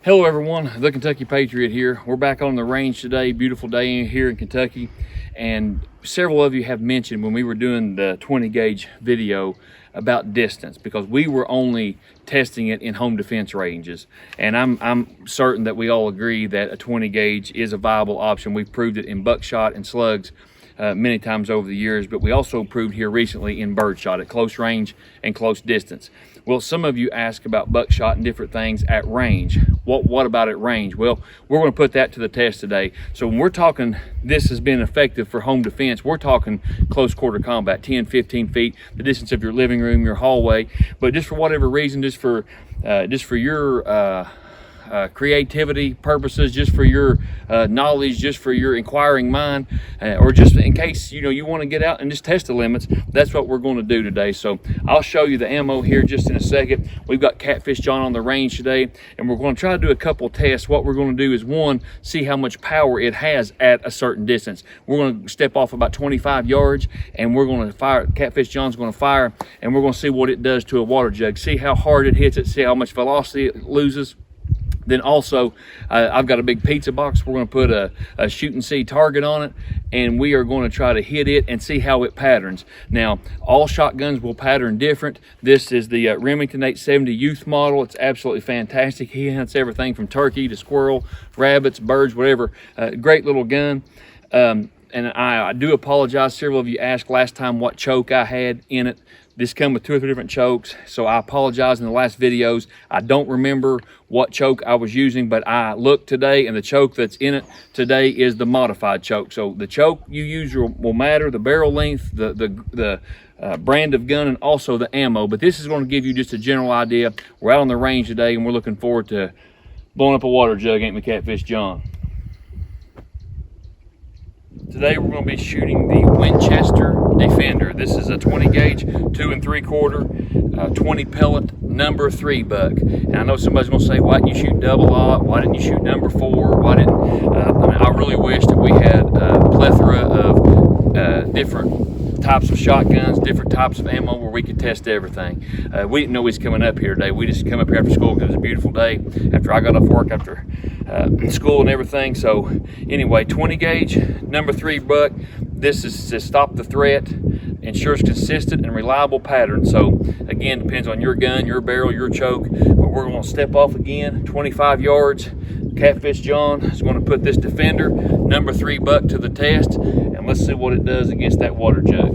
Hello everyone, the Kentucky Patriot here. We're back on the range today, beautiful day here in Kentucky. And several of you have mentioned when we were doing the 20 gauge video about distance, because we were only testing it in home defense ranges. And I'm certain that we all agree that a 20 gauge is a viable option. We've proved it in buckshot and slugs many times over the years, but we also proved here recently in birdshot at close range and close distance. Well, some of you ask about buckshot and different things at range. What about at range? Well, we're going to put that to the test today. So when we're talking this has been effective for home defense, we're talking close quarter combat, 10, 15 feet, the distance of your living room, your hallway. But just for whatever reason, just for your creativity purposes, just for your knowledge, just for your inquiring mind, or just in case you want to get out and just test the limits, that's what we're going to do today. So I'll show you the ammo here just in a second. We've got Catfish John on the range today, and we're going to try to do a couple tests. What we're going to do is, one, see how much power it has at a certain distance. We're going to step off about 25 yards, and we're going to fire. Catfish John's going to fire, and we're going to see what it does to a water jug, see how hard it hits it, see how much velocity it loses. Then also, I've got a big pizza box. We're going to put a shoot and see target on it, and we are going to try to hit it and see how it patterns. Now, all shotguns will pattern different. This is the Remington 870 youth model. It's absolutely fantastic. He hunts everything from turkey to squirrel, rabbits, birds, whatever. Great little gun. And I do apologize. Several of you asked last time what choke I had in it. This come with 2 or 3 different chokes, so I apologize in the last videos. I don't remember what choke I was using, but I looked today, and the choke that's in it today is the modified choke. So the choke you use will matter, the barrel length, the brand of gun, and also the ammo. But this is going to give you just a general idea. We're out on the range today, and we're looking forward to blowing up a water jug, ain't we, Catfish John? Today we're going to be shooting the Winchester Defender. This is a 20 gauge, 2 3/4, 20 pellet, number 3 buck. And I know somebody's going to say, why didn't you shoot double aught? Why didn't you shoot number 4? Why didn't, I really wish that we had a plethora of different types of shotguns, different types of ammo where we could test everything. We didn't know he was coming up here today. We just come up here after school because it was a beautiful day. After I got off work, after school and everything. So anyway, 20 gauge, number 3 buck. This is to stop the threat, ensures consistent and reliable pattern. So again, depends on your gun, your barrel, your choke. But we're going to step off again, 25 yards. Catfish John is going to put this Defender, number 3 buck, to the test, and let's see what it does against that water jug.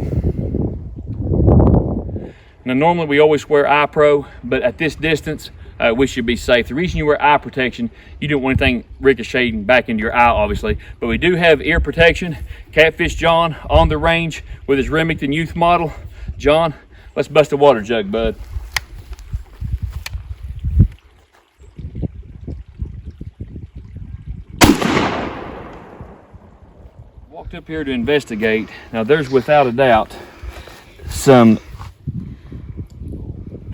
Now normally we always wear eye pro, but at this distance we should be safe. The reason you wear eye protection, you don't want anything ricocheting back into your eye, obviously, but we do have ear protection. Catfish John on the range with his Remington youth model. John, let's bust a water jug, bud. Walked up here to investigate. Now there's without a doubt some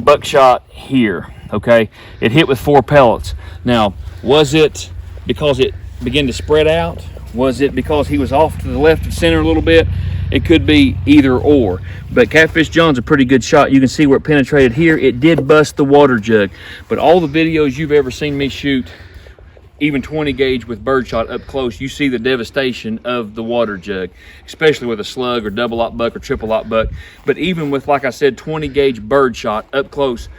buckshot here. Okay, it hit with 4 pellets. Now, was it because it began to spread out? Was it because he was off to the left of center a little bit? It could be either or. But Catfish John's a pretty good shot. You can see where it penetrated here. It did bust the water jug. But all the videos you've ever seen me shoot, even 20 gauge with birdshot up close, you see the devastation of the water jug, especially with a slug or double aught buck or triple aught buck. But even with, like I said, 20 gauge birdshot up close,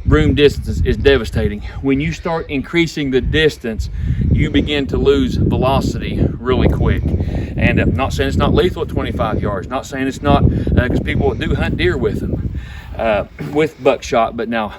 room distance is devastating. When you start increasing the distance, you begin to lose velocity really quick. And I'm not saying it's not lethal at 25 yards, not saying it's not, because people do hunt deer with them, with buckshot. But now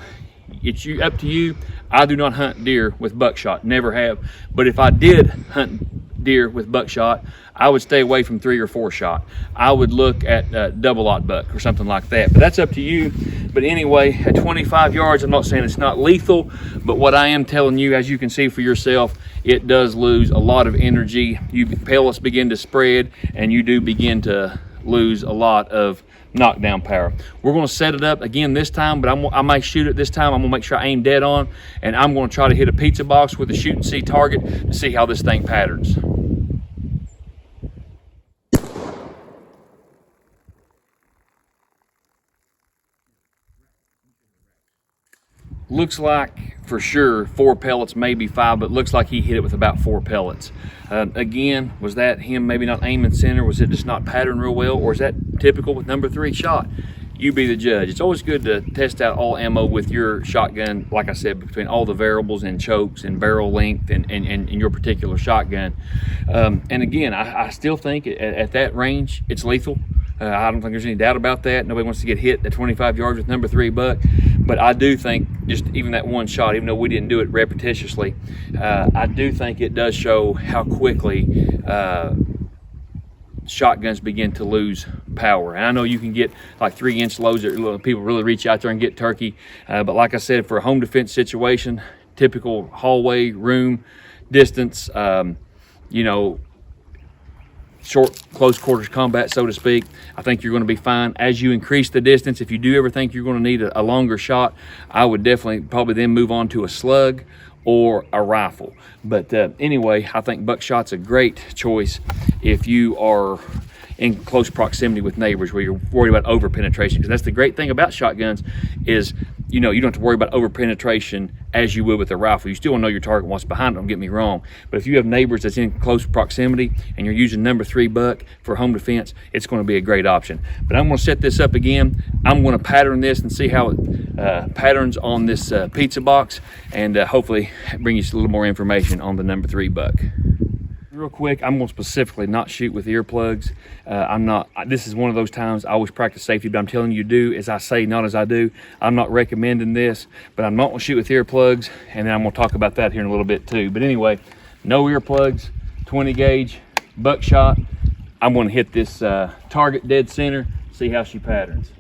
it's up to you. I do not hunt deer with buckshot, never have. But if I did hunt deer with buckshot, I would stay away from 3 or 4 shot. I would look at double aught buck or something like that. But that's up to you. But anyway, at 25 yards, I'm not saying it's not lethal, but what I am telling you, as you can see for yourself, it does lose a lot of energy. Pellets begin to spread, and you do begin to lose a lot of knockdown power. We're going to set it up again this time, but I might shoot it this time. I'm going to make sure I aim dead on, and I'm going to try to hit a pizza box with a shoot and see target to see how this thing patterns. looks like for sure 4 pellets, maybe 5, but looks like he hit it with about 4 pellets. Again, was that him maybe not aiming center? Was it just not patterned real well? Or is that typical with number 3 shot? You be the judge. It's always good to test out all ammo with your shotgun, like I said, between all the variables and chokes and barrel length and your particular shotgun. And again, I still think at that range, it's lethal. I don't think there's any doubt about that. Nobody wants to get hit at 25 yards with number 3 buck. But I do think just even that one shot, even though we didn't do it repetitiously, I do think it does show how quickly shotguns begin to lose power. And I know you can get like 3-inch loads that people really reach out there and get turkey. But like I said, for a home defense situation, typical hallway, room, distance, you know, short close quarters combat, so to speak, I think you're going to be fine. As you increase the distance, if you do ever think you're going to need a longer shot, I would definitely probably then move on to a slug or a rifle. But anyway, I think buckshot's a great choice if you are in close proximity with neighbors where you're worried about over penetration, because that's the great thing about shotguns is, you know, you don't have to worry about over penetration as you would with a rifle. You still want to know your target, what's behind it, don't get me wrong. But if you have neighbors that's in close proximity and you're using number 3 buck for home defense, it's going to be a great option. But I'm going to set this up again. I'm going to pattern this and see how it patterns on this pizza box, and hopefully bring you a little more information on the number 3 buck. Real quick, I'm going to specifically not shoot with earplugs. This is one of those times I always practice safety, but I'm telling you, do as I say, not as I do. I'm not recommending this, but I'm not going to shoot with earplugs, and then I'm going to talk about that here in a little bit too. But anyway, no earplugs, 20 gauge, buckshot. I'm going to hit this target dead center, see how she patterns.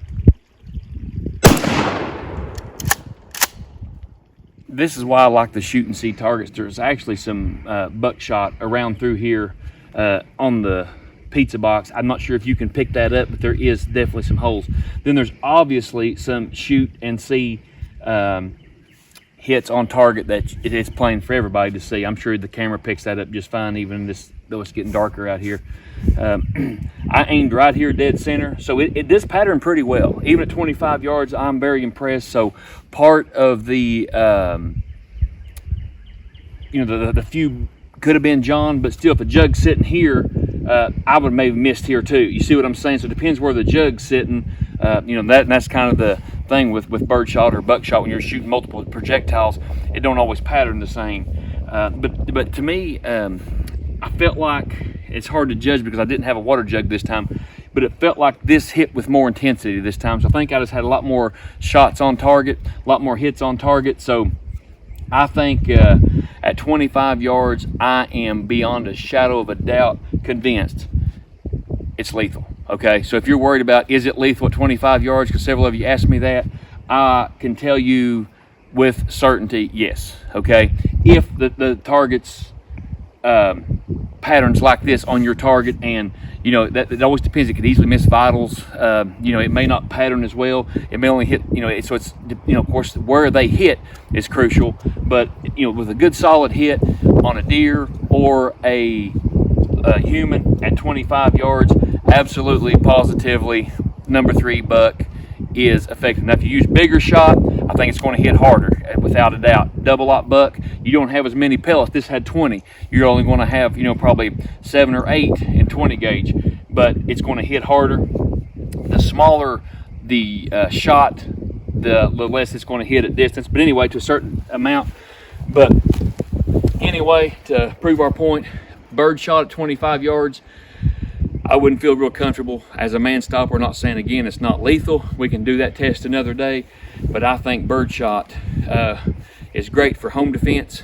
This is why I like to shoot and see targets. There's actually some buckshot around through here on the pizza box. I'm not sure if you can pick that up, but there is definitely some holes. Then there's obviously some shoot and see hits on target that it's plain for everybody to see. I'm sure the camera picks that up just fine, even though it's getting darker out here. I aimed right here dead center, so it does pattern pretty well. Even at 25 yards, I'm very impressed. So part of the you know, the few could have been John, but still, if a jug's sitting here, I would maybe missed here too. You see what I'm saying? So it depends where the jug's sitting. You know, that's kind of the thing with birdshot or buckshot. When you're shooting multiple projectiles, it don't always pattern the same. But to me, I felt like, it's hard to judge because I didn't have a water jug this time, but it felt like this hit with more intensity this time. So I think I just had a lot more shots on target, a lot more hits on target. So I think at 25 yards, I am beyond a shadow of a doubt convinced it's lethal. Okay, so if you're worried about is it lethal at 25 yards, because several of you asked me that, I can tell you with certainty, yes. Okay, if the target's patterns like this on your target, and you know that it always depends. It could easily miss vitals. You know, it may not pattern as well. It may only hit. You know, so it's, you know, of course, where they hit is crucial. But you know, with a good solid hit on a deer or a human at 25 yards, absolutely, positively, number 3 buck is effective. Now, if you use bigger shot, I think it's going to hit harder, without a doubt. Double aught buck, you don't have as many pellets. This had 20. You're only going to have, you know, probably 7 or 8 in 20 gauge, but it's going to hit harder. The smaller the shot, the less it's going to hit at distance. But anyway, to a certain amount. But anyway, to prove our point, bird shot at 25 yards, I wouldn't feel real comfortable as a man stopper. We're not saying, again, it's not lethal. We can do that test another day. But I think birdshot is great for home defense,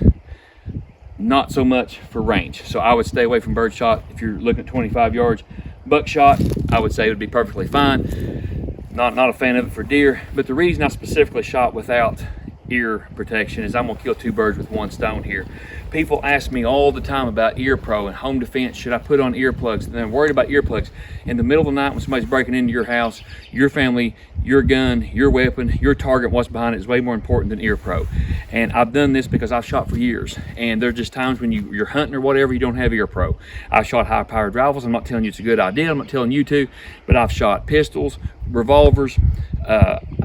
not so much for range. So I would stay away from birdshot if you're looking at 25 yards. Buckshot, I would say, would be perfectly fine. Not a fan of it for deer. But the reason I specifically shot without ear protection is I'm gonna kill 2 birds with 1 stone here. People ask me all the time about ear pro and home defense. Should I put on earplugs? And they're worried about earplugs. In the middle of the night when somebody's breaking into your house, your family, your gun, your weapon, your target, what's behind it is way more important than ear pro. And I've done this because I've shot for years. And there's just times when you're hunting or whatever, you don't have ear pro. I've shot high powered rifles. I'm not telling you it's a good idea. I'm not telling you to, but I've shot pistols, revolvers,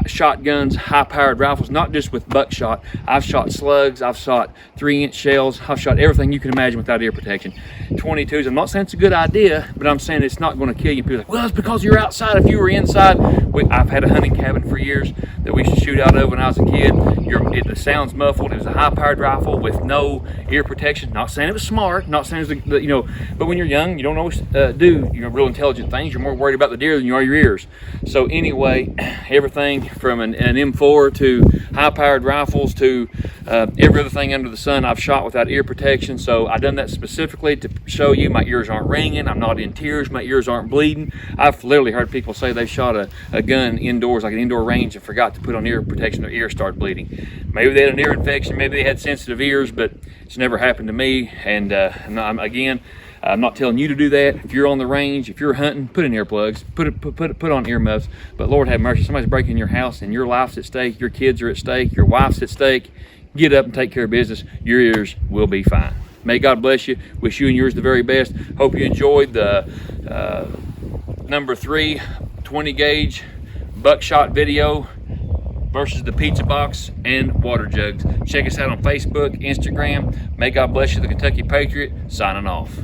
shotguns, high-powered rifles, not just with buckshot. I've shot slugs, I've shot 3-inch shells, I've shot everything you can imagine without ear protection. 22s, I'm not saying it's a good idea, but I'm saying it's not going to kill you. People are like, well, it's because you're outside. If you were inside, I've had a hunting cabin for years that we used to shoot out of when I was a kid. The sound's muffled. It was a high-powered rifle with no ear protection. Not saying it was smart, not saying it was, but when you're young, you don't always do real intelligent things. You're more worried about the deer than you are your ears. So anyway, everything from an M4 to high-powered rifles to every other thing under the sun I've shot without ear protection. So I've done that specifically to show you my ears aren't ringing, I'm not in tears, my ears aren't bleeding. I've literally heard people say they shot a gun indoors, like an indoor range, and forgot to put on ear protection, their ears started bleeding. Maybe they had an ear infection, maybe they had sensitive ears, but it's never happened to me. And I'm not telling you to do that. If you're on the range, if you're hunting, put in earplugs, put on earmuffs. But Lord have mercy, somebody's breaking your house and your life's at stake, your kids are at stake, your wife's at stake. Get up and take care of business. Your ears will be fine. May God bless you. Wish you and yours the very best. Hope you enjoyed the number 3 20 gauge buckshot video versus the pizza box and water jugs. Check us out on Facebook, Instagram. May God bless you. The Kentucky Patriot signing off.